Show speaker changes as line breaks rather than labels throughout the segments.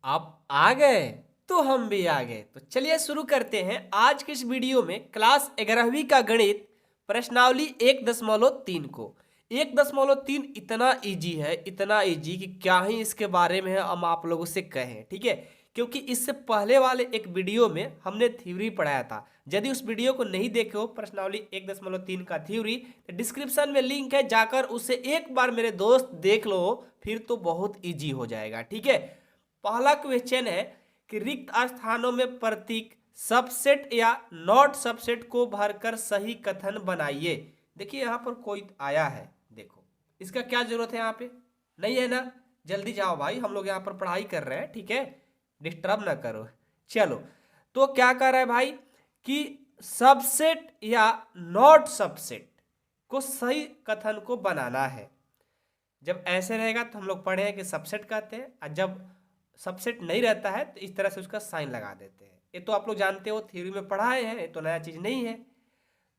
आप आ गए तो हम भी आ गए। तो चलिए शुरू करते हैं आज की इस वीडियो में क्लास 11वीं का गणित प्रश्नावली 1.3 को। 1.3 इतना इजी है, इतना इजी कि क्या ही इसके बारे में हम आप लोगों से कहें, ठीक है। क्योंकि इससे पहले वाले एक वीडियो में हमने थ्योरी पढ़ाया था। यदि उस वीडियो को नहीं देखे हो प्रश्नावली 1.3 का थ्योरी, तो डिस्क्रिप्शन में लिंक है, जाकर उसे एक बार मेरे दोस्त देख लो, फिर तो बहुत इजी हो जाएगा, ठीक है। पहला क्वेश्चन है कि रिक्त स्थानों में प्रतीक सबसेट या नॉट सबसेट को भरकर सही कथन बनाइए। देखिए यहां पर कोई आया है, देखो इसका क्या जरूरत है, यहां पे नहीं है ना। जल्दी जाओ भाई, हम लोग यहां पर पढ़ाई कर रहे हैं, ठीक है, डिस्टर्ब ना करो। चलो, तो क्या कर रहा है भाई कि सबसेट या नॉट सबसेट को सही कथन को बनाना है। जब ऐसे रहेगा तो हम लोग पढ़े हैं कि सबसेट कहते हैं, और जब सबसेट नहीं रहता है तो इस तरह से उसका साइन लगा देते हैं। ये तो आप लोग जानते हो, थ्योरी में पढ़ाए हैं, ये तो नया चीज नहीं है।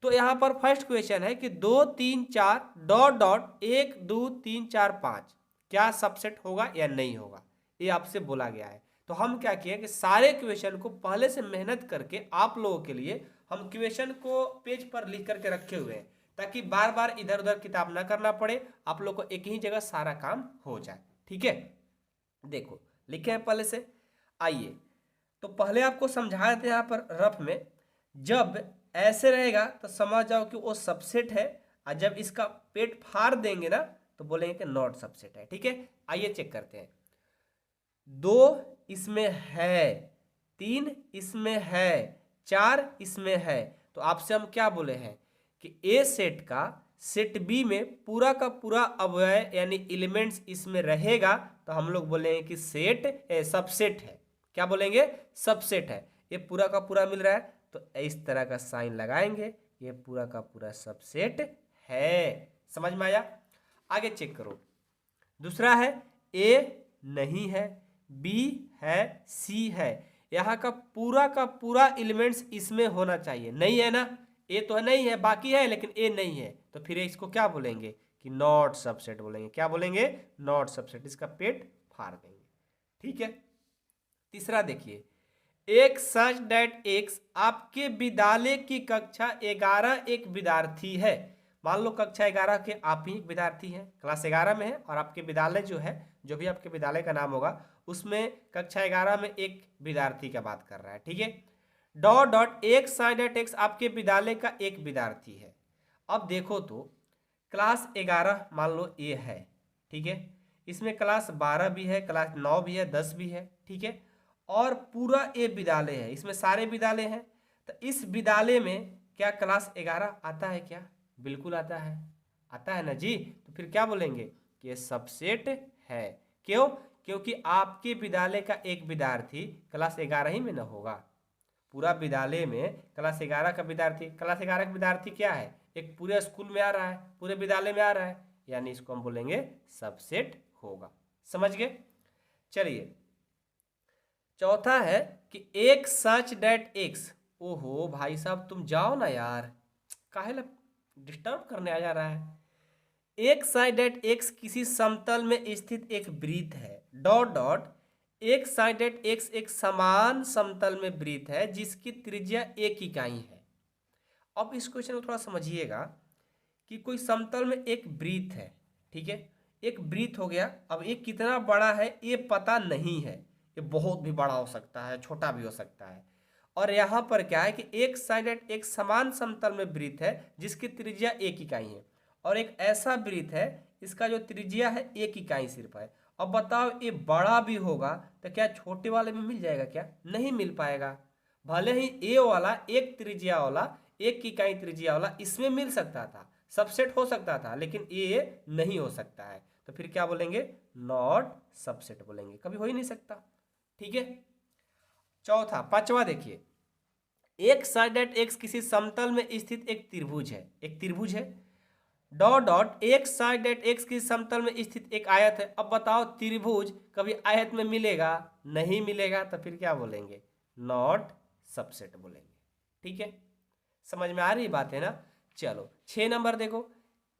तो यहाँ पर फर्स्ट क्वेश्चन है कि 2 3 4 डॉट डॉट 1 2 3 4 5 क्या सबसेट होगा या नहीं होगा, ये आपसे बोला गया है। तो हम क्या किए कि सारे क्वेश्चन को पहले से मेहनत करके आप लोगों के लिए हम क्वेश्चन को पेज पर लिख करके रखे हुए हैं, ताकि बार बार इधर उधर किताब ना करना पड़े, आप लोग को एक ही जगह सारा काम हो जाए, ठीक है। देखो लिखे हैं पहले से, आइए तो पहले आपको समझाए थे यहाँ पर रफ में। जब ऐसे रहेगा तो समझ जाओ कि वो सबसेट है, और जब इसका पेट फाड़ देंगे ना तो बोलेंगे कि नॉट सबसेट है, ठीक है। आइए चेक करते हैं। 2 इसमें है, 3 इसमें है, 4 इसमें है, तो आपसे हम क्या बोले हैं कि ए सेट का सेट बी में पूरा का पूरा अवयव यानी एलिमेंट्स इसमें रहेगा, तो हम लोग बोलेंगे कि सेट सबसेट है। क्या बोलेंगे? सबसेट है। ये पूरा का पूरा मिल रहा है तो इस तरह का साइन लगाएंगे, ये पूरा का पूरा सबसेट है। समझ में आया? आगे चेक करो। दूसरा है ए नहीं है, बी है, सी है। यहाँ का पूरा एलिमेंट्स इसमें होना चाहिए, नहीं है ना। ए तो नहीं है, बाकी है लेकिन ए नहीं है, तो फिर इसको क्या बोलेंगे कि नॉट सबसेट बोलेंगे। क्या बोलेंगे? Not subset. इसका पेट फाड़ देंगे, ठीक है। तीसरा देखिए, एक सच डेट एक्स आपके विद्यालय की कक्षा 11 एक विद्यार्थी है। मान लो कक्षा 11 के आप ही एक विद्यार्थी हैं, क्लास 11 में है, और आपके विद्यालय जो है, जो भी आपके विद्यालय का नाम होगा, उसमें कक्षा 11 में एक विद्यार्थी का बात कर रहा है, ठीक है। डॉट डॉट एक साइन डेट एक्स आपके विद्यालय का एक विद्यार्थी है। अब देखो तो क्लास 11 मान लो ए है, ठीक है। इसमें क्लास 12 भी है, क्लास 9 भी है, 10 भी है, ठीक है। और पूरा ए विद्यालय है, इसमें सारे विद्यालय हैं। तो इस विद्यालय में क्या क्लास 11 आता है क्या? बिल्कुल आता है, आता है ना जी। तो फिर क्या बोलेंगे कि ये सबसेट है। क्यों? क्योंकि आपके विद्यालय का एक विद्यार्थी क्लास 11 ही में न होगा। पूरा विद्यालय में क्लास 11 का विद्यार्थी, क्लास 11 का विद्यार्थी क्या है? एक पूरे स्कूल में आ रहा है, पूरे विद्यालय में आ रहा है, यानी इसको हम बोलेंगे सबसेट होगा। समझ गए? चलिए, चौथा है कि एक सच डेट एक्स। ओहो भाई साहब, तुम जाओ ना यार, काहे ला डिस्टर्ब करने आ जा रहा है। एक साइडेड एक्स किसी समतल में स्थित एक वृत्त है। डॉट डॉट एक साइडेड एक्स एक समान समतल में वृत्त है जिसकी त्रिज्या एक इकाई है। अब इस क्वेश्चन को थोड़ा समझिएगा कि कोई समतल में एक वृत्त है, ठीक है। एक वृत्त हो गया, अब ये कितना बड़ा है ये पता नहीं है, ये बहुत भी बड़ा हो सकता है, छोटा भी हो सकता है। और यहाँ पर क्या है कि एक साइडेड एक समान समतल में वृत्त है जिसकी त्रिज्या एक इकाई है, और एक ऐसा वृत्त है इसका जो त्रिज्या है एक इकाई सिर्फ है। अब बताओ ये बड़ा भी होगा तो क्या छोटे वाले में मिल जाएगा? क्या नहीं मिल पाएगा। भले ही ए वाला एक त्रिज्या वाला, एक इकाई त्रिज्या वाला इसमें मिल सकता था, सबसेट हो सकता था, लेकिन ए नहीं हो सकता है, तो फिर क्या बोलेंगे? नॉट सबसेट बोलेंगे, कभी हो ही नहीं सकता, ठीक है। चौथा, पांचवा देखिए, एक साइडेड एक्स किसी समतल में स्थित एक त्रिभुज है, एक त्रिभुज है। डॉट डॉट एक साइडेड एक्स की समतल में स्थित एक आयत है। अब बताओ त्रिभुज कभी आयत में मिलेगा? नहीं मिलेगा, तो फिर क्या बोलेंगे? नॉट सबसेट बोलेंगे, ठीक है। समझ में आ रही बात है ना? चलो 6 नंबर देखो,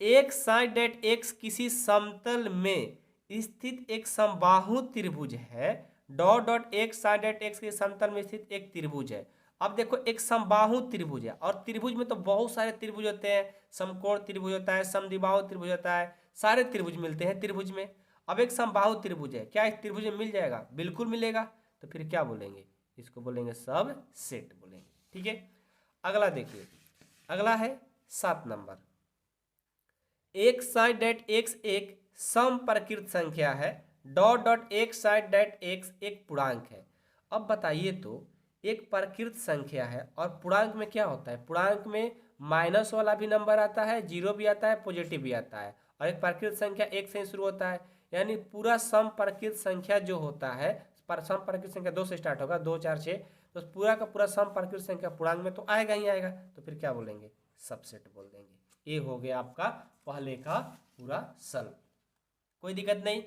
एक साइडेड एक्स किसी समतल में स्थित एक समबाहु त्रिभुज है। डॉट डॉट एक साइड डेट एक्स के समतल में स्थित एक त्रिभुज है। अब देखो एक समबाहु त्रिभुज है, और त्रिभुज में तो बहुत सारे त्रिभुज होते हैं, समकोण त्रिभुज होता है, समद्विबाहु त्रिभुज होता है, सारे त्रिभुज मिलते हैं त्रिभुज में। अब एक समबाहु त्रिभुज है, क्या इस त्रिभुज में मिल जाएगा? बिल्कुल मिलेगा। तो फिर क्या बोलेंगे? इसको बोलेंगे सब सेट बोलेंगे। ठीक है, अगला देखिए, अगला है 7 नंबर। एक साइड डेट एक्स एक समप्रकृत संख्या है, डॉट डॉट एक साइड डेट एक्स एक पूर्णांक है। अब बताइए तो, एक प्रकृत संख्या है और पूर्णांक में क्या होता है? पूर्णांक में माइनस वाला भी नंबर आता है, जीरो भी आता है, पॉजिटिव भी आता है, और एक प्रकृत संख्या एक से ही शुरू होता है। यानी पूरा समप्रकृत संख्या जो होता है, समप्रकृत संख्या 2 से स्टार्ट होगा, 2 4 6, तो पूरा का पूरा समप्रकृत संख्या पूर्णांक में तो आएगा ही आएगा। तो फिर क्या बोलेंगे? सबसेट बोल देंगे। ये हो गया आपका पहले का पूरा सल्व, कोई दिक्कत नहीं।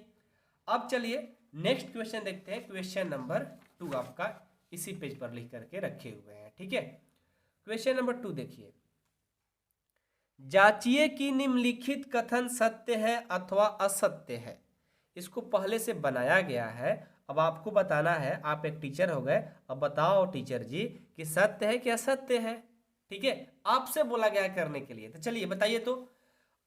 अब चलिए नेक्स्ट क्वेश्चन देखते हैं। क्वेश्चन नंबर 2 आपका इसी पेज पर लिख करके रखे हुए हैं। ठीक है, क्वेश्चन नंबर 2 देखिए, जांचिए कि निम्नलिखित कथन सत्य है अथवा असत्य है। इसको पहले से बनाया गया है, अब आपको बताना है। आप एक टीचर हो गए, अब बताओ टीचर जी कि सत्य है कि असत्य है। ठीक है, आपसे बोला गया है करने के लिए, तो चलिए बताइए तो।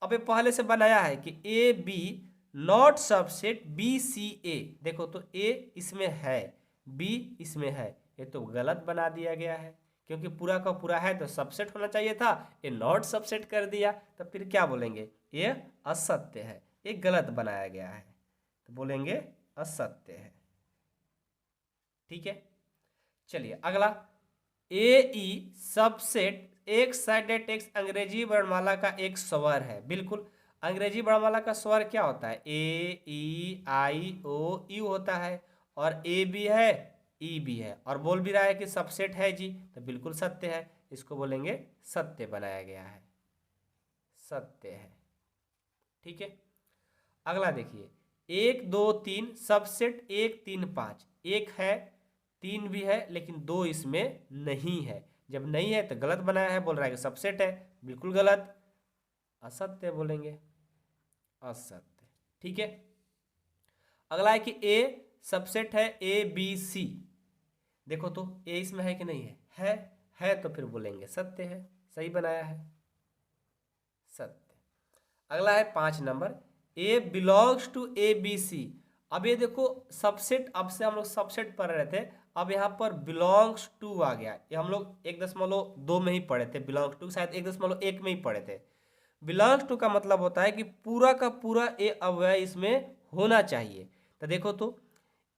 अब ये पहले से बनाया है कि A B not subset B C A. देखो तो ए इसमें है, बी इसमें है, ये तो गलत बना दिया गया है, क्योंकि पूरा का पूरा है तो सबसेट होना चाहिए था, ये नॉट सबसेट कर दिया। तो फिर क्या बोलेंगे? ये असत्य है, ये गलत बनाया गया है, तो बोलेंगे असत्य है। ठीक है, चलिए अगला, ए ई सबसेट एक साइडेड टेक्स्ट अंग्रेजी वर्णमाला का एक स्वर है। बिल्कुल, अंग्रेजी वर्णमाला का स्वर क्या होता है? ए ई आई ओ यू होता है, और ए भी है, ई भी है, और बोल भी रहा है कि सबसेट है जी, तो बिल्कुल सत्य है। इसको बोलेंगे सत्य बनाया गया है, सत्य है। ठीक है, अगला देखिए, 1 2 3 सबसेट 1 3 5। एक है, 3 भी है, लेकिन 2 इसमें नहीं है। जब नहीं है तो गलत बनाया है, बोल रहा है कि सबसेट है, बिल्कुल गलत, असत्य बोलेंगे, असत्य। ठीक है, अगला है कि ए सबसेट है ए बी सी। देखो तो ए इसमें है कि नहीं है? है तो फिर बोलेंगे सत्य है, सही बनाया है, सत्य। अगला है 5 number, A belongs to A B C. अब ये देखो सबसेट, अब से हम लोग सबसेट पढ़ रहे थे, अब यहाँ पर बिलोंग्स टू आ गया। ये हम लोग 1.2 में ही पढ़े थे, बिलोंग्स टू शायद 1.1 में ही पढ़े थे। बिलोंग्स टू का मतलब होता है कि पूरा का पूरा ए अव्यय इसमें होना चाहिए। तो देखो तो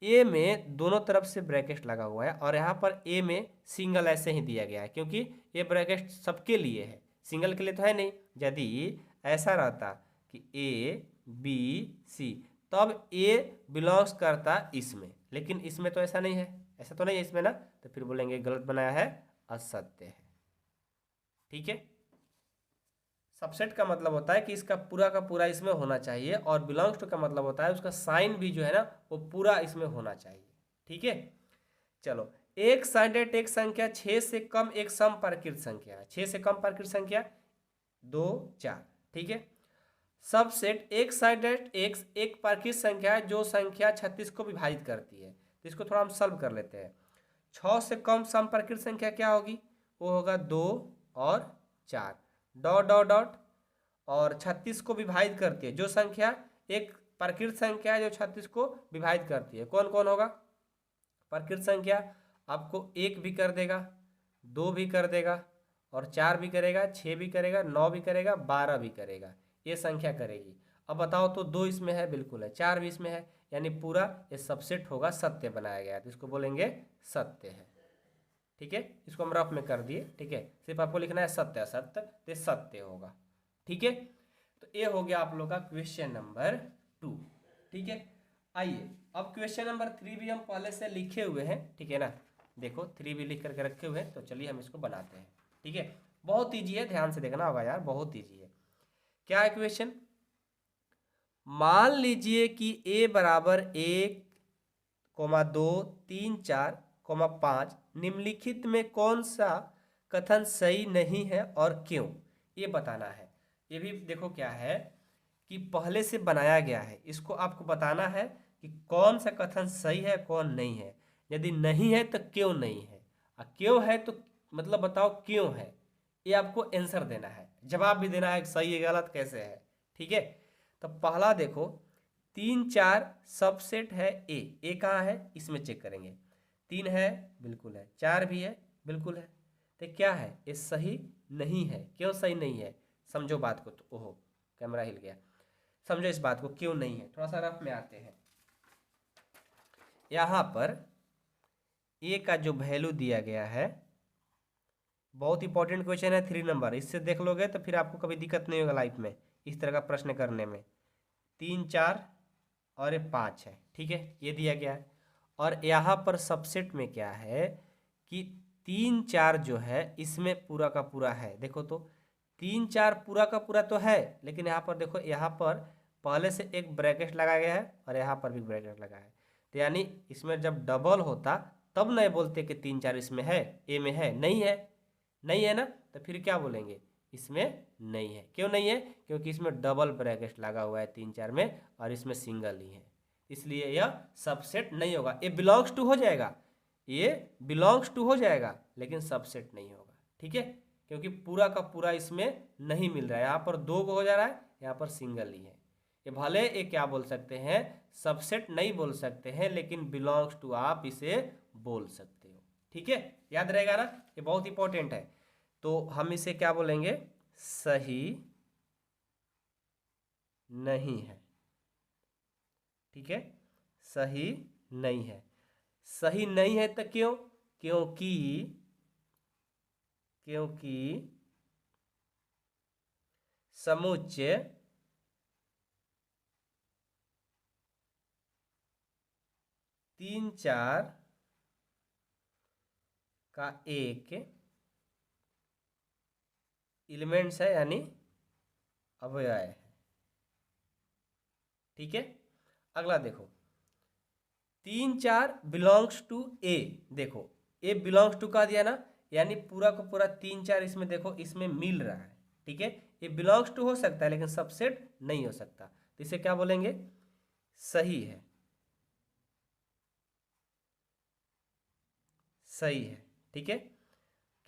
ए में दोनों तरफ से ब्रैकेट लगा हुआ है, और यहाँ पर ए में सिंगल ऐसे ही दिया गया है, क्योंकि ये ब्रैकेट सबके लिए है, सिंगल के लिए तो है नहीं। यदि ऐसा रहता कि ए बी सी, तब ए बिलोंग्स करता इसमें, लेकिन इसमें तो ऐसा नहीं है, ऐसा तो नहीं है इसमें ना, तो फिर बोलेंगे गलत बनाया है, असत्य है। ठीक है, सबसेट का मतलब होता है कि इसका पूरा का पूरा इसमें होना चाहिए, और बिलोंग्स टू का मतलब होता है उसका साइन भी जो है ना वो पूरा इसमें होना चाहिए। ठीक है, चलो, एक साइडेड एक संख्या 6 से कम एक समप्रकृत संख्या है। 6 से कम प्रकृत संख्या 2 4। ठीक है, सबसेट एक साइडेड एक्स एक प्रकृत संख्या है जो संख्या 36 को विभाजित करती है। तो इसको थोड़ा हम सॉल्व कर लेते हैं। 6 से कम समप्रकृत संख्या क्या होगी? वो होगा 2 और 4, डॉट डॉट डॉट, और 36 को विभाजित करती है जो संख्या, एक प्रकृत संख्या है जो 36 को विभाजित करती है। कौन कौन होगा? प्रकृत संख्या आपको 1 भी कर देगा, 2 भी कर देगा, और 4 भी करेगा, 6 भी करेगा, 9 भी करेगा, 12 भी करेगा, ये संख्या करेगी। अब बताओ तो 2 इसमें है, बिल्कुल है, 4 भी इसमें है, यानी पूरा ये सबसेट होगा, सत्य बनाया गया है, तो इसको बोलेंगे सत्य है। ठीक है, इसको हम रफ में कर दिए। ठीक है, सिर्फ आपको लिखना है सत्य असत्य, तो ये सत्य होगा। ठीक है, तो ये हो गया आप लोग का क्वेश्चन नंबर 2। ठीक है, आइए अब क्वेश्चन नंबर 3 भी हम पहले से लिखे हुए हैं। ठीक है ना, देखो 3 भी लिख करके रखे हुए हैं, तो चलिए हम इसको बनाते हैं। ठीक है, बहुत ईजी है, ध्यान से देखना होगा यार, बहुत ईजी है। क्या है क्वेश्चन? मान लीजिए कि a बराबर 1, 2, 3, 4, 5 निम्नलिखित में कौन सा कथन सही नहीं है और क्यों, ये बताना है। ये भी देखो क्या है कि पहले से बनाया गया है, इसको आपको बताना है कि कौन सा कथन सही है कौन नहीं है। यदि नहीं है तो क्यों नहीं है, और क्यों है तो मतलब बताओ क्यों है, ये आपको आंसर देना है, जवाब भी देना है सही है गलत कैसे है। ठीक है, तो पहला देखो 3 4 सबसेट है ए कहाँ है इसमें चेक करेंगे। 3 है बिल्कुल है, 4 भी है बिल्कुल है, तो क्या है ये सही नहीं है। क्यों सही नहीं है समझो बात को। तो ओहो कैमरा हिल गया, समझो इस बात को क्यों नहीं है। थोड़ा सा रफ में आते हैं। यहाँ पर ए का जो वैल्यू दिया गया है, बहुत इंपॉर्टेंट क्वेश्चन है 3 नंबर, इससे देख लोगे तो फिर आपको कभी दिक्कत नहीं होगा लाइफ में इस तरह का प्रश्न करने में। 3 4 और ये 5 है, ठीक है ये दिया गया है। और यहाँ पर सबसेट में क्या है कि 3 4 जो है इसमें पूरा का पूरा है। देखो तो 3 4 पूरा का पूरा तो है, लेकिन यहाँ पर देखो यहाँ पर पहले से एक ब्रैकेट लगाया गया है और यहाँ पर भी ब्रैकेट लगा है, तो यानी इसमें जब डबल होता तब नहीं बोलते कि 3 4 इसमें है, ए में है, नहीं है, नहीं है ना, तो फिर क्या बोलेंगे इसमें नहीं है। क्यों नहीं है, क्योंकि इसमें डबल ब्रैकेट लगा हुआ है 3 4 में और इसमें सिंगल ही है, इसलिए यह सबसेट नहीं होगा। ये बिलोंग्स टू हो जाएगा, ये बिलोंग्स टू हो जाएगा, लेकिन सबसेट नहीं होगा। ठीक है, क्योंकि पूरा का पूरा इसमें नहीं मिल रहा है, यहाँ पर 2 हो जा रहा है, यहाँ पर सिंगल ही है। ये भले ये क्या बोल सकते हैं सबसेट नहीं बोल सकते हैं, लेकिन बिलोंग्स टू आप इसे बोल सकते हो। ठीक है, याद रहेगा ना, ये बहुत इंपॉर्टेंट है। तो हम इसे क्या बोलेंगे सही नहीं है। ठीक है, सही नहीं है। सही नहीं है तो क्यों, क्योंकि क्योंकि समुच्चय तीन चार का एक एलिमेंट्स है, यानी अवयव है। ठीक है, अगला देखो 3 4 बिलोंग्स टू ए। देखो ए बिलोंग्स टू का दिया ना, यानी पूरा को पूरा 3 4 इसमें देखो इसमें मिल रहा है। ठीक है, ये बिलोंग्स टू हो सकता है लेकिन सबसेट नहीं हो सकता, तो इसे क्या बोलेंगे सही है। सही है, ठीक है,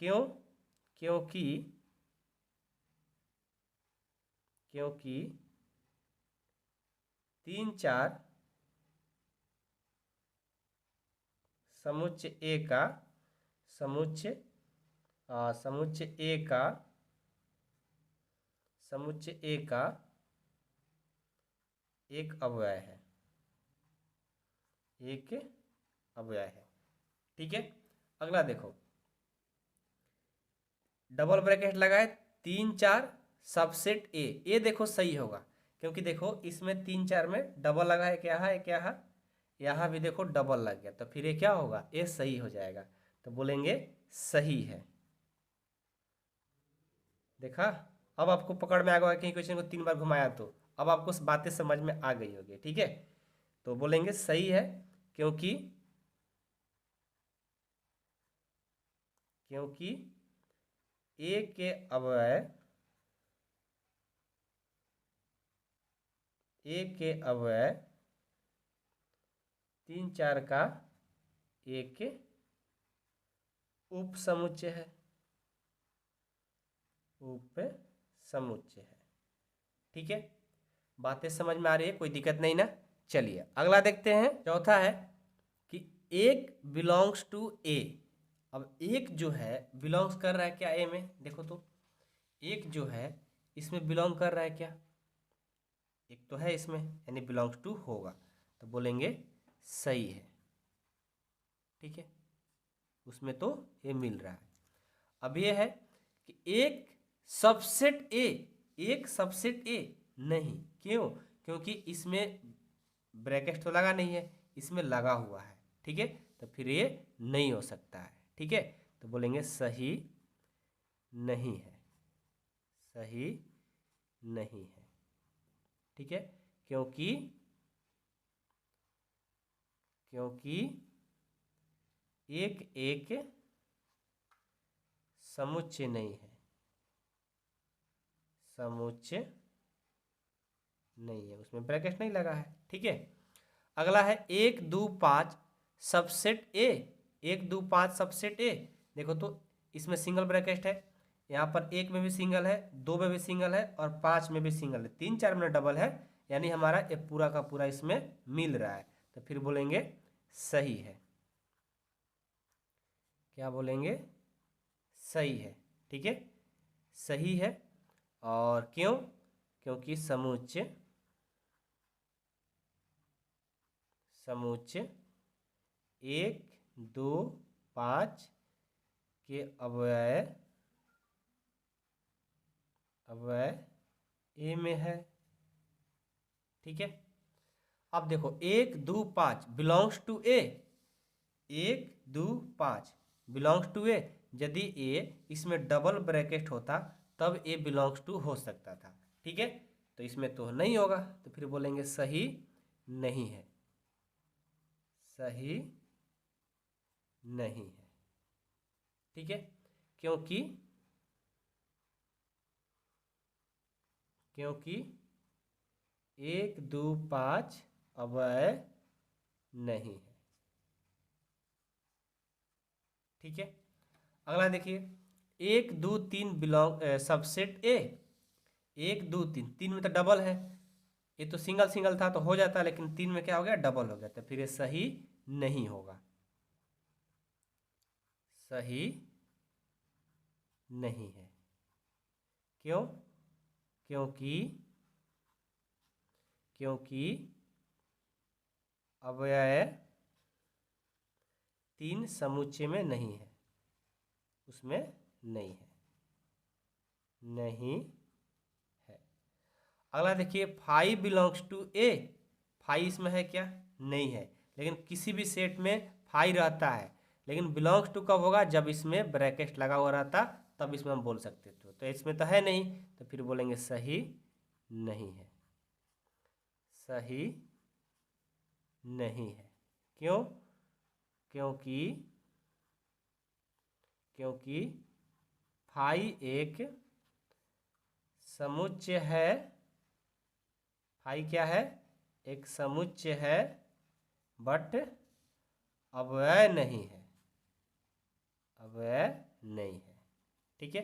क्यों, क्योंकि क्योंकि 3 4 समुच्चय ए का समुच्चय समुच्चय ए का समुच्चय ए का एक अवयव है, एक अवयव है। ठीक है, अगला देखो डबल ब्रैकेट लगाए 3 4 सबसेट ए, ये देखो सही होगा, क्योंकि देखो इसमें 3 4 में डबल लगा है, क्या है क्या है, यहाँ भी देखो डबल लग गया, तो फिर ये क्या होगा ये सही हो जाएगा, तो बोलेंगे सही है। देखा, अब आपको पकड़ में आ गया कहीं क्वेश्चन को 3 बार घुमाया तो अब आपको बातें समझ में आ गई होगी। ठीक है, तो बोलेंगे सही है क्योंकि क्योंकि ए के अवयव ए के अवयव 3 4 का एक उप समुच्चय है, उप समुच्चय है। ठीक है, बातें समझ में आ रही है, कोई दिक्कत नहीं ना। चलिए अगला देखते हैं, चौथा है कि एक बिलोंग्स टू ए। अब एक जो है बिलोंग्स कर रहा है क्या ए में, देखो तो एक जो है इसमें बिलोंग कर रहा है क्या, एक तो है इसमें, यानी बिलोंग्स टू होगा, तो बोलेंगे सही है। ठीक है, उसमें तो ये मिल रहा है। अब ये है कि एक सबसेट ए, एक सबसेट ए नहीं, क्यों, क्योंकि इसमें ब्रैकेट तो लगा नहीं है, इसमें लगा हुआ है। ठीक है, तो फिर ये नहीं हो सकता है। ठीक है, तो बोलेंगे सही नहीं है, सही नहीं है। ठीक है, क्योंकि क्योंकि एक एक समुच्चय नहीं है, समुच्चय नहीं है, उसमें ब्रैकेट नहीं लगा है। ठीक है, अगला है 1 2 5 सबसेट ए, 1 2 5 सबसेट ए। देखो तो इसमें सिंगल ब्रैकेट है, यहाँ पर 1 में भी सिंगल है, 2 में भी सिंगल है और 5 में भी सिंगल है, 3 4 में डबल है, यानी हमारा ये पूरा का पूरा इसमें मिल रहा है। तो फिर बोलेंगे सही है। क्या बोलेंगे? सही है। ठीक है, सही है। और क्यों? क्योंकि समुच्चय 1 2 5 के अवयव ए में है। ठीक है, अब देखो 1 2 5 belongs to A, 1 2 5 belongs to A. यदि ए इसमें डबल ब्रैकेट होता तब ए बिलोंग्स टू हो सकता था। ठीक है, तो इसमें तो नहीं होगा, तो फिर बोलेंगे सही नहीं है, सही नहीं है। ठीक है, क्योंकि 1 2 5 अवयव नहीं है। ठीक है, अगला देखिए 1 2 3 बिलोंग सबसेट ए, 1 2 3, 3 में तो डबल है, ये तो सिंगल सिंगल था तो हो जाता, लेकिन 3 में क्या हो गया? डबल हो गया, तो फिर ये सही नहीं होगा, सही नहीं है। क्यों? क्योंकि अवयव 3 समुच्चय में नहीं है, उसमें नहीं है, नहीं है। अगला देखिए 5 बिलोंग्स टू ए, 5 इसमें है क्या? नहीं है, लेकिन किसी भी सेट में 5 रहता है, लेकिन बिलोंग्स टू कब होगा? जब इसमें ब्रैकेट लगा हुआ रहता, तब इसमें हम बोल सकते थे। तो इसमें तो है नहीं, तो फिर बोलेंगे सही नहीं है, सही नहीं है। क्यों? क्योंकि 5 एक समुच्चय है, 5 क्या है? एक समुच्चय है, बट अवयव नहीं है, अवयव नहीं है। ठीक है,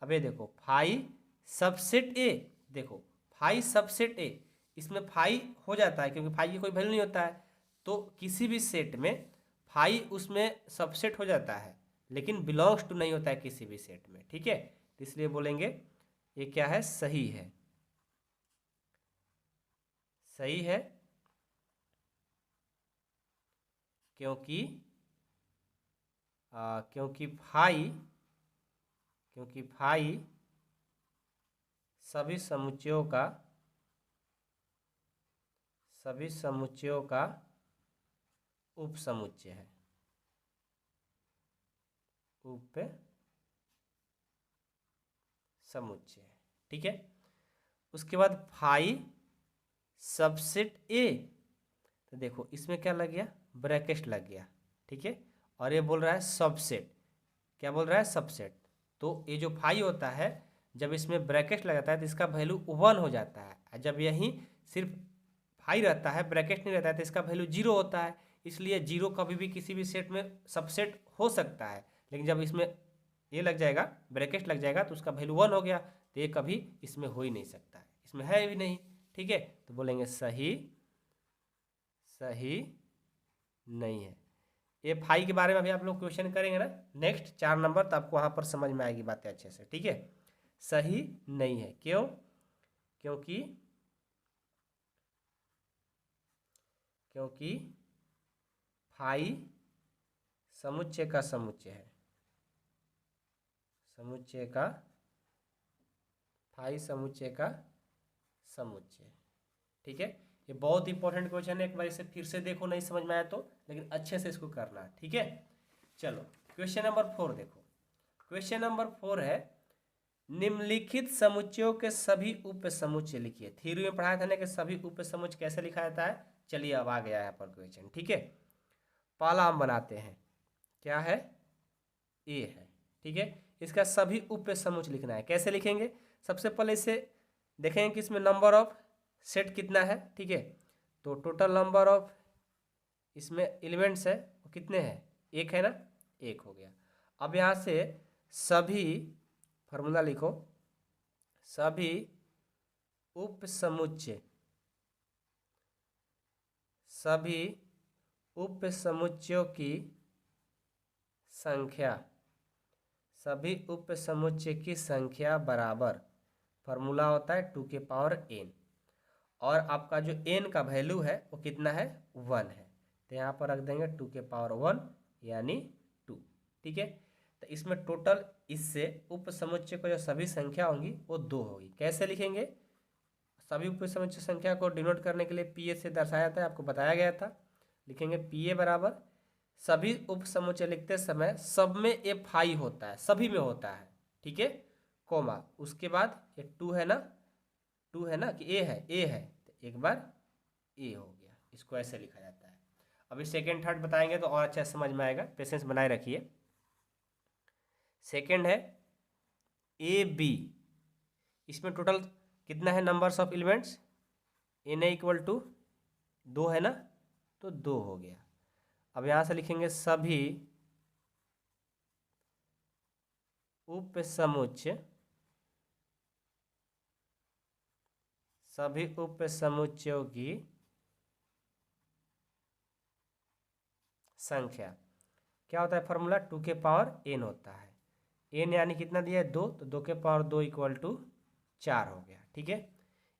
अब ये देखो 5 सबसेट ए, देखो 5 सबसेट ए, इसमें 5 हो जाता है क्योंकि 5 की कोई वैल्यू नहीं होता है, तो किसी भी सेट में 5 उसमें सबसेट हो जाता है, लेकिन बिलोंग्स टू नहीं होता है किसी भी सेट में। ठीक है, तो इसलिए बोलेंगे ये क्या है? सही है, सही है। क्योंकि 5 सभी समुच्चयों का उपसमुच्चय है, उप समुच्चय है। ठीक है, उसके बाद 5 सबसेट ए, तो देखो इसमें क्या लग गया? ब्रैकेट लग गया। ठीक है, और ये बोल रहा है सबसेट, क्या बोल रहा है? सबसेट। तो ये जो 5 होता है, जब इसमें ब्रैकेट लगाता है तो इसका वैल्यू 1 हो जाता है, और जब यहीं सिर्फ 5 रहता है, ब्रैकेट नहीं रहता है, तो इसका वैल्यू 0 होता है। इसलिए 0 कभी भी किसी भी सेट में सबसेट हो सकता है, लेकिन जब इसमें ये लग जाएगा, ब्रैकेट लग जाएगा, तो उसका वैल्यू 1 हो गया, तो ये कभी इसमें हो ही नहीं सकता है, इसमें है भी नहीं। ठीक है, तो बोलेंगे सही नहीं है। ये 5 के बारे में अभी आप लोग क्वेश्चन करेंगे ना नेक्स्ट 4 नंबर, तो आपको वहाँ पर समझ में आएगी बातें अच्छे से। ठीक है, सही नहीं है। क्यों? क्योंकि 5 समुच्चय का समुच्चय है, 5 समुच्चय का समुच्चय। ठीक है, ये बहुत इंपॉर्टेंट क्वेश्चन है, एक बार इसे फिर से देखो, नहीं समझ में आया तो, लेकिन अच्छे से इसको करना। ठीक है, चलो क्वेश्चन नंबर 4 देखो। क्वेश्चन नंबर 4 है निम्नलिखित समुच्चयों के सभी उप समुच्चय लिखिए। थ्योरी में पढ़ाया था ना कि सभी उप समुच्चय कैसे लिखा जाता है। चलिए अब आ गया यहाँ पर क्वेश्चन। ठीक है, पहला हम बनाते हैं, क्या है? ए है। ठीक है, इसका सभी उप समुच्चय लिखना है। कैसे लिखेंगे? सबसे पहले इसे देखेंगे कि इसमें नंबर ऑफ सेट कितना है। ठीक है, तो टोटल नंबर ऑफ इसमें एलिमेंट्स है वो कितने हैं, एक है ना, एक हो गया। अब यहाँ से सभी फार्मूला लिखो, सभी उपसमुच्चय, सभी उपसमुच्चयों की संख्या, सभी उपसमुच्चय की संख्या बराबर, फार्मूला होता है 2 के पावर n, और आपका जो n का वैल्यू है वो कितना है, 1 है, तो यहाँ पर रख देंगे 2 के पावर 1 यानी 2। ठीक है, तो इसमें टोटल इससे उपसमुच्चय को जो सभी संख्या होंगी वो 2 होगी। कैसे लिखेंगे, सभी उपसमुच्चय संख्या को डिनोट करने के लिए पी ए से दर्शाया जाता है, आपको बताया गया था। लिखेंगे पी ए बराबर, सभी उपसमुच्चय लिखते समय सब में ए फाई होता है, सभी में होता है, ठीक है, कोमा, उसके बाद ये 2 है ना, 2 है ना कि ए है, ए है, तो एक बार ए हो गया, इसको ऐसे लिखा जाता है। अभी सेकेंड थर्ड बताएंगे तो और अच्छा समझ में आएगा, पेशेंस बनाए रखिए। सेकेंड है ए बी, इसमें टोटल कितना है numbers of elements, n A equal to 2 है ना, तो 2 हो गया। अब यहाँ से लिखेंगे सभी उपसमुच्चय, सभी उपसमुच्चयों की संख्या, क्या होता है फार्मूला 2 के पावर n होता है, n यानी कितना दिया है 2, तो 2 के पावर 2 इक्वल टू 4 हो गया। ठीक है,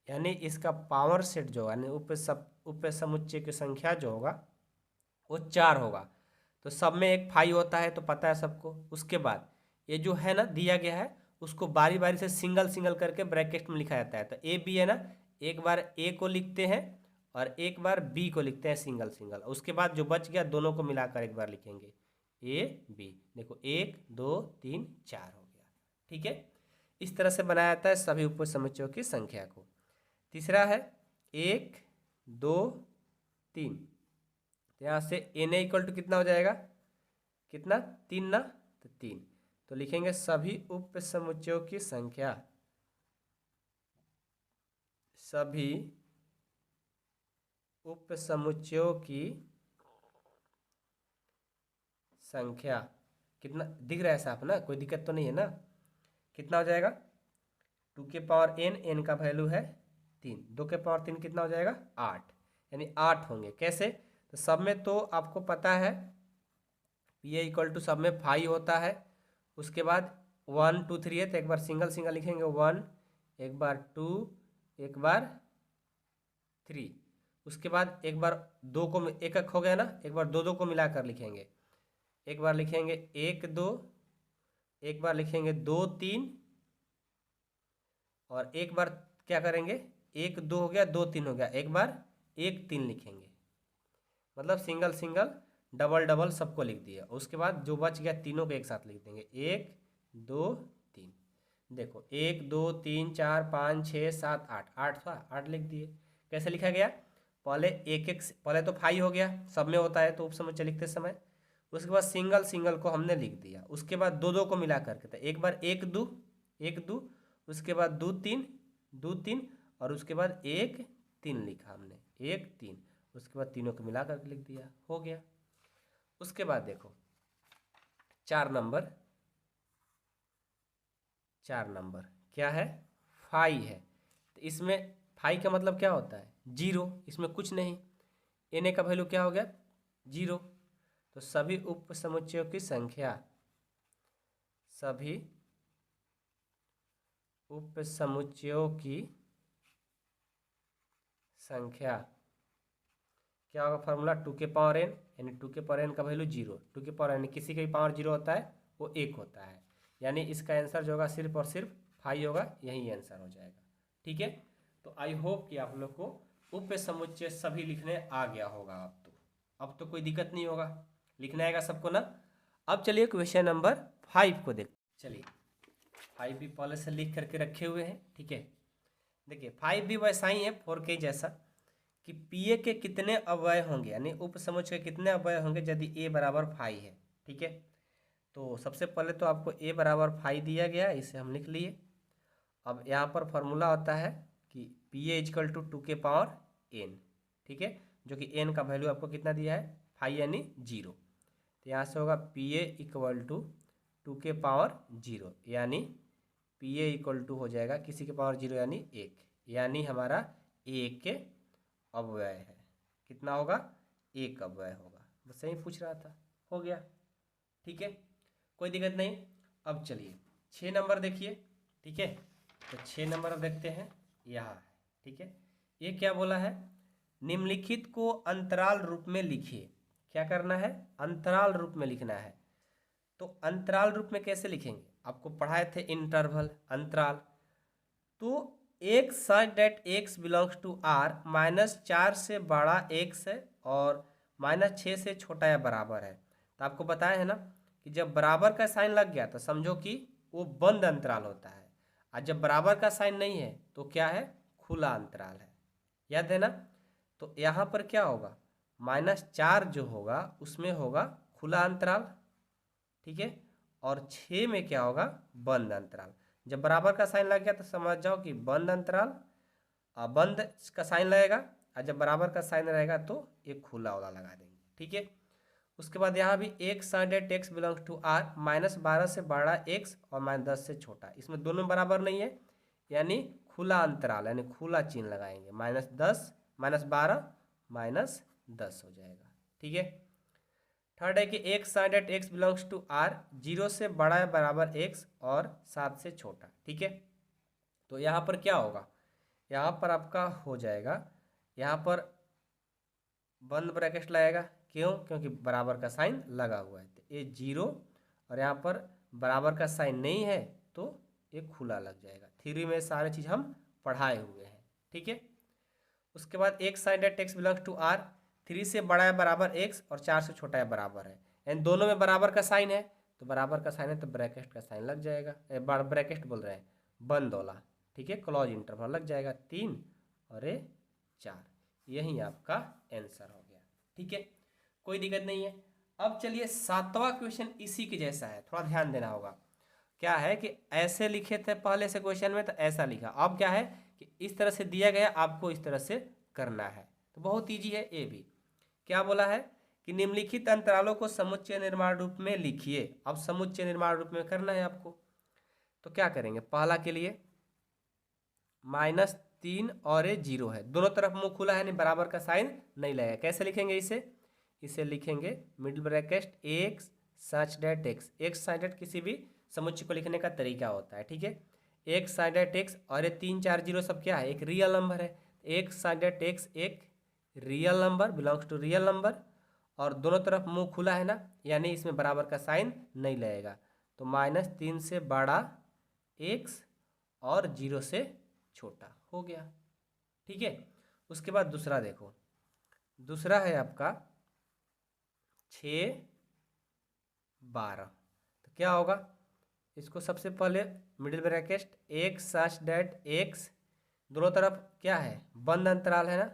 यानी इसका पावर सेट जो यानी उपसमुच्चय की संख्या जो होगा वो 4 होगा। तो सब में एक फाई होता है तो पता है सबको। उसके बाद ये जो है ना दिया गया है उसको बारी बारी से सिंगल सिंगल करके ब्रैकेट में लिखा जाता है। तो ए बी है ना, एक बार ए को लिखते हैं और एक बार बी को लिखते हैं सिंगल सिंगल, उसके बाद जो बच गया दोनों को मिलाकर एक बार लिखेंगे ए बी। देखो 1 2 3 4 हो गया। ठीक है, इस तरह से बनाया जाता है सभी उपसमुच्चयों की संख्या को। तीसरा है 1 2 3, तो यहाँ से एन ए इक्वल टू कितना हो जाएगा, कितना 3 ना, तो 3, तो लिखेंगे सभी उपसमुच्चयों की संख्या, सभी उपसमुच्चयों की संख्या, कितना दिख रहा है साफ ना, कोई दिक्कत तो नहीं है ना, कितना हो जाएगा 2 के पावर n, n का वैल्यू है 3, 2 के पावर 3 कितना हो जाएगा 8, यानी 8 होंगे। कैसे, तो सब में तो आपको पता है पी ए इक्वल टू सब में 5 होता है, उसके बाद 1 2 3 है तो एक बार सिंगल सिंगल लिखेंगे 1, एक बार 2, एक बार 3, उसके बाद एक बार 2 को एक एक हो गया ना, एक बार 2 2 को मिलाकर लिखेंगे, एक बार लिखेंगे 1 2, एक बार लिखेंगे 2 3, और एक बार क्या करेंगे 1 2 हो गया 2 3 हो गया, एक बार 1 3 लिखेंगे, मतलब सिंगल सिंगल डबल डबल सबको लिख दिया। उसके बाद जो बच गया तीनों को एक साथ लिख देंगे 1 2 3। देखो 1 2 3 4 5 6 7 8, 8 था 8 लिख दिए। कैसे लिखा गया, पहले एक एक, पहले तो 5 हो गया सब में होता है तो उपसमुच्चय लिखते समय, उसके बाद सिंगल सिंगल को हमने लिख दिया, उसके बाद 2 2 को मिला करके, तो एक बार 1 2 1 2, उसके बाद 2 3 2 3, और उसके बाद 1 3 लिखा हमने 1 3, उसके बाद तीनों को मिला करके लिख दिया, हो गया। उसके बाद देखो 4 नंबर, 4 नंबर क्या है 5 है, तो इसमें 5 का मतलब क्या होता है 0, इसमें कुछ नहीं, एन ए का वैल्यू क्या हो गया 0, तो सभी उपसमुच्चयों की संख्या, सभी उपसमुच्चयों की संख्या क्या होगा फार्मूला 2 के पावर n, यानी 2 के पावर n का वैल्यू 0, 2 के पावर n किसी का भी पावर 0 होता है वो 1 होता है, यानी इसका आंसर जो होगा सिर्फ और सिर्फ 5 होगा, यही आंसर हो जाएगा। ठीक है, तो आई होप कि आप लोग को उपसमुच्चय सभी लिखने आ गया होगा। अब तो कोई दिक्कत नहीं होगा, लिखना आएगा सबको ना। अब चलिए क्वेश्चन नंबर 5 को देख, चलिए 5 भी पहले से लिख करके रखे हुए हैं। ठीक है, देखिए 5 भी वैसा ही है 4 के जैसा कि पी ए के कितने अवयव होंगे, यानी उपसमुच्चय के कितने अवयव होंगे यदि ए बराबर 5 है। ठीक है, तो सबसे पहले तो आपको ए बराबर 5 दिया गया है, इसे हम लिख लिए। अब यहाँ पर फॉर्मूला होता है कि पी ए इजकल टू 2 के पावर n। ठीक है, जो कि n का वैल्यू आपको कितना दिया है 5 यानी 0। तो यहाँ से होगा पी ए इक्वल टू 2 के पावर 0 यानी पी ए इक्वल टू हो जाएगा किसी के पावर 0 यानी 1, यानी हमारा एक अव्यय है। कितना होगा? एक अव्यय होगा। बस यही पूछ रहा था, हो गया। ठीक है, कोई दिक्कत नहीं। अब चलिए 6 नंबर देखिए। ठीक है, तो 6 नंबर अब देखते हैं, यहाँ है। ठीक है, ये क्या बोला है? निम्नलिखित को अंतराल रूप में लिखिए। क्या करना है? अंतराल रूप में लिखना है। तो अंतराल रूप में कैसे लिखेंगे? आपको पढ़ाए थे इंटरवल, अंतराल। तो एक such that x belongs to R -4 से बड़ा एक्स है और -6 से छोटा या बराबर है। तो आपको बताया है ना कि जब बराबर का साइन लग गया तो समझो कि वो बंद अंतराल होता है, और जब बराबर का साइन नहीं है तो क्या है? खुला अंतराल है। याद है ना? तो यहाँ पर क्या होगा? -4 जो होगा उसमें होगा खुला अंतराल। ठीक है, और 6 में क्या होगा? बंद अंतराल। जब बराबर का साइन लग गया तो समझ जाओ कि बंद अंतराल, बंद का साइन लगेगा, और जब बराबर का साइन रहेगा तो एक खुला वाला लगा देंगे। ठीक है, उसके बाद यहाँ भी एक साइड है टेक्स बिलोंग्स टू आर -12 से बड़ा एक्स और -10 से छोटा, इसमें दोनों बराबर नहीं है यानी खुला अंतराल, यानी खुला चिन्ह लगाएंगे। -10 -12 -10 हो जाएगा। ठीक है, थर्ड है कि एक side at x belongs to R 0 से बड़ा या बराबर एक्स और 7 से छोटा। ठीक है, तो यहाँ पर क्या होगा? यहाँ पर आपका हो जाएगा, यहाँ पर बंद ब्रैकेट लगेगा। क्यों? क्योंकि बराबर का साइन लगा हुआ है। तो ये 0 और यहाँ पर बराबर का साइन नहीं है तो ये खुला लग जाएगा। थ्योरी में सारे चीज़ हम पढ़ाए हुए हैं। ठीक है, उसके बाद एक side at x belongs to R 3 से बड़ा है बराबर एक्स और 4 से छोटा है बराबर है, यानी दोनों में बराबर का साइन है। तो बराबर का साइन है तो ब्रैकेट का साइन लग जाएगा, ब्रैकेट बोल रहे हैं, बंद वाला। ठीक है, क्लोज इंटरवल लग जाएगा 3 और 4। यही आपका आंसर हो गया। ठीक है, कोई दिक्कत नहीं है। अब चलिए 7वां क्वेश्चन इसी के जैसा है, थोड़ा ध्यान देना होगा। क्या है कि ऐसे लिखे थे पहले से क्वेश्चन में तो ऐसा लिखा, अब क्या है कि इस तरह से दिया गया, आपको इस तरह से करना है। तो बहुत ईजी है। ये भी क्या बोला है कि निम्नलिखित अंतरालों को समुच्चय निर्माण रूप में लिखिए। अब समुच्चय निर्माण रूप में करना है आपको, तो क्या करेंगे? पहला के लिए -3 और ये 0 है, दोनों तरफ मुंह खुला है, नहीं बराबर का साइन नहीं लगेगा। कैसे लिखेंगे इसे? इसे लिखेंगे middle bracket x such that x. X sided किसी भी समुच्चय को लिखने का तरीका होता है। ठीक है, एक साइडेड एक्स और ये 3 4 0 सब क्या है? एक रियल नंबर है। एक साइडेड एक्स एक real number belongs to real number, और दोनों तरफ मुंह खुला है ना, यानी इसमें बराबर का साइन नहीं लगेगा। तो -3 से बड़ा एक्स और 0 से छोटा हो गया। ठीक है, उसके बाद दूसरा देखो, दूसरा है आपका 6 12। तो क्या होगा? इसको सबसे पहले मिडिल ब्रैकेट एक सच डेट एक्स, दोनों तरफ क्या है? बंद अंतराल है ना,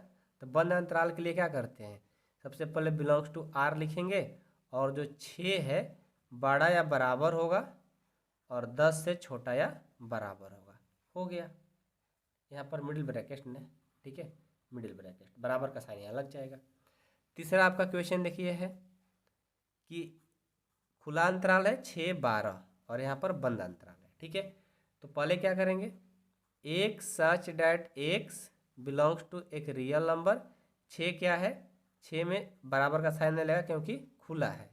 तो बंद अंतराल के लिए क्या करते हैं? सबसे पहले बिलोंग्स टू आर लिखेंगे, और जो 6 है बड़ा या बराबर होगा और 10 से छोटा या बराबर होगा। हो गया, यहाँ पर मिडिल ब्रैकेट ने। ठीक है, मिडिल ब्रैकेट बराबर का साइन यहाँ लग जाएगा। तीसरा आपका क्वेश्चन देखिए है कि खुला अंतराल है 6 12 और यहाँ पर बंद अंतराल है। ठीक है, तो पहले क्या करेंगे? एक such that x belongs to एक रियल नंबर। 6 क्या है? 6 में बराबर का साइन नहीं लगेगा क्योंकि खुला है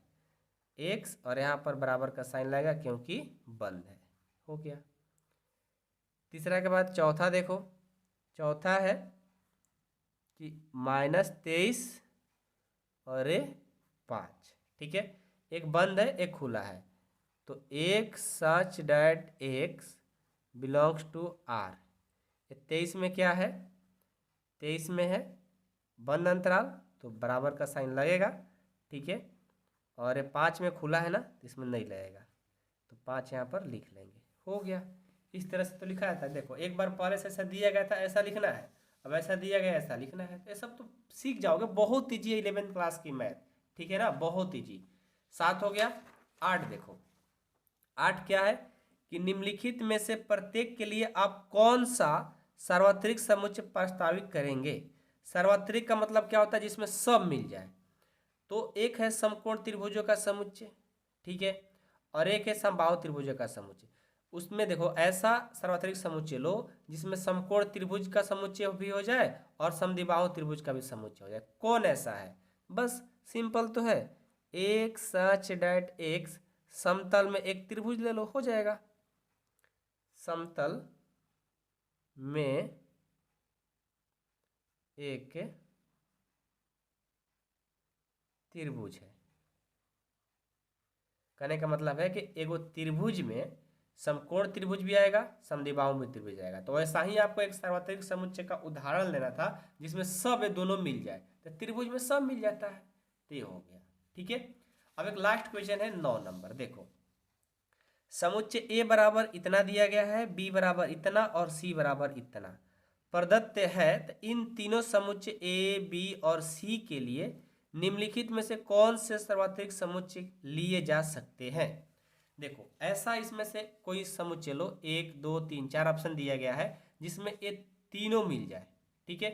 एक्स, और यहाँ पर बराबर का साइन लगेगा क्योंकि बंद है। हो गया। तीसरा के बाद चौथा देखो, चौथा है कि -23 और 5। ठीक है, एक बंद है एक खुला है। तो एक such that x belongs to R, 23 में क्या है? 23 में है बंद अंतराल, तो बराबर का साइन लगेगा। ठीक है, और ये 5 में खुला है ना, तो इसमें नहीं लगेगा, तो 5 यहाँ पर लिख लेंगे। हो गया। इस तरह से तो लिखा था। देखो एक बार पहले से ऐसा दिया गया था, ऐसा लिखना है, अब ऐसा दिया गया ऐसा लिखना है। ये सब तो सीख जाओगे, बहुत ईजी है 11th क्लास की मैथ। ठीक है ना, बहुत ईजी। 7 हो गया। 8 देखो, 8 क्या है कि निम्नलिखित में से प्रत्येक के लिए आप कौन सा सार्वत्रिक समुच्चय प्रस्तावित करेंगे? सार्वत्रिक का मतलब क्या होता है, जिसमें सब मिल जाए। तो एक है समकोण त्रिभुजों का समुच्चय, ठीक है, और एक है समबाहु त्रिभुजों का समुच्चय। उसमें देखो ऐसा सार्वत्रिक समुच्चय लो जिसमें समकोण त्रिभुज का समुच्चय भी हो जाए और समद्विबाहु त्रिभुज का भी समुच्चय हो जाए। कौन ऐसा है? बस सिंपल तो है, एक सच डैट एक्स, समतल में एक त्रिभुज ले लो, हो जाएगा। समतल में एक त्रिभुज है, कहने का मतलब है कि एगो त्रिभुज में समकोण त्रिभुज भी आएगा, समद्विबाहु भी त्रिभुज आएगा। तो ऐसा ही आपको एक सार्वत्रिक समुच्चय का उदाहरण लेना था जिसमें सब ये दोनों मिल जाए, तो त्रिभुज में सब मिल जाता है, तो ये हो गया। ठीक है, अब एक लास्ट क्वेश्चन है 9 नंबर। देखो समुच्चय ए बराबर इतना दिया गया है, बी बराबर इतना और सी बराबर इतना प्रदत्त है, तो इन तीनों समुच्चय ए बी और सी के लिए निम्नलिखित में से कौन से सार्वत्रिक समुच्चय लिए जा सकते हैं? देखो ऐसा इसमें से कोई समुच्चय लो, 1 2 3 4 ऑप्शन दिया गया है जिसमें ये तीनों मिल जाए। ठीक है,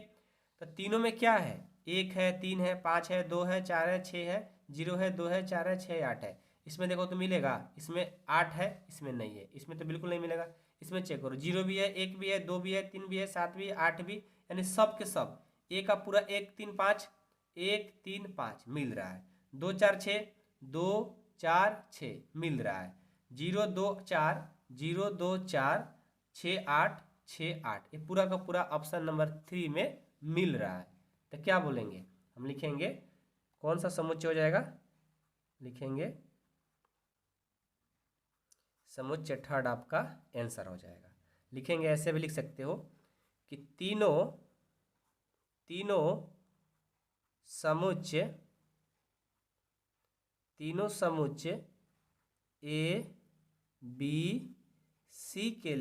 तो तीनों में क्या है, 1 है, 3 है, 5 है, 2 है, 4 है, 6 है, 0 है, 2 है, 4 है, 6 है, 8 है। इसमें देखो तो मिलेगा, इसमें 8 है, इसमें नहीं है, इसमें तो बिल्कुल नहीं मिलेगा। इसमें चेक करो, 0 भी है, 1 भी है, 2 भी है, 3 भी है, 7 भी है, 8 भी, यानी सब के सब ए का पूरा 1 3 5 1 3 5 मिल रहा है। 2 4 6 2 4 6 मिल रहा है। 0 2 4 0 2 4 6 8 6 8, ये पूरा का पूरा ऑप्शन नंबर 3 में मिल रहा है। तो क्या बोलेंगे, हम लिखेंगे कौन सा समुच्चय हो जाएगा, लिखेंगे समुच्चय थर्ड आपका आंसर हो जाएगा। लिखेंगे ऐसे भी लिख सकते हो कि तीनों समुच्चय ए बी सी के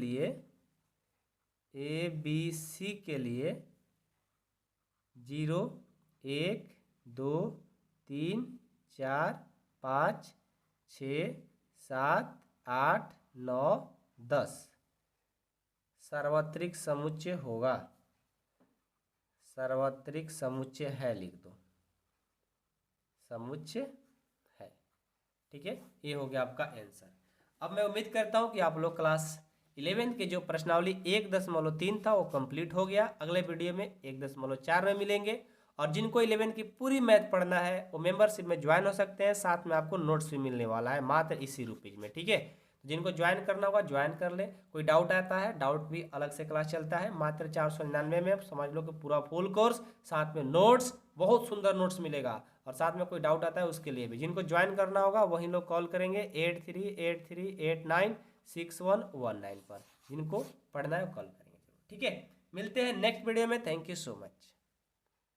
लिए 0 1 2 3 4 5 6 7 8 9 10 सार्वत्रिक समुच्चय होगा, सार्वत्रिक समुच्चय है, लिख दो समुच्चय है। ठीक है, ये हो गया आपका आंसर। अब मैं उम्मीद करता हूं कि आप लोग क्लास 11 के जो प्रश्नावली 1.3 था वो कंप्लीट हो गया। अगले वीडियो में 1.4 में मिलेंगे। और जिनको 11 की पूरी मैथ पढ़ना है वो मेंबरशिप में ज्वाइन हो सकते हैं, साथ में आपको नोट्स भी मिलने वाला है मात्र इसी रुपीज में। ठीक है, जिनको ज्वाइन करना होगा ज्वाइन कर ले। कोई डाउट आता है, डाउट भी अलग से क्लास चलता है, मात्र 499 में समझ लो कि पूरा फुल कोर्स, साथ में नोट्स, बहुत सुंदर नोट्स मिलेगा। और साथ में कोई डाउट आता है उसके लिए भी, जिनको ज्वाइन करना होगा वही लोग कॉल करेंगे 8383896119 पर। जिनको पढ़ना है कॉल करेंगे। ठीक है, मिलते हैं नेक्स्ट वीडियो में। Thank you so much.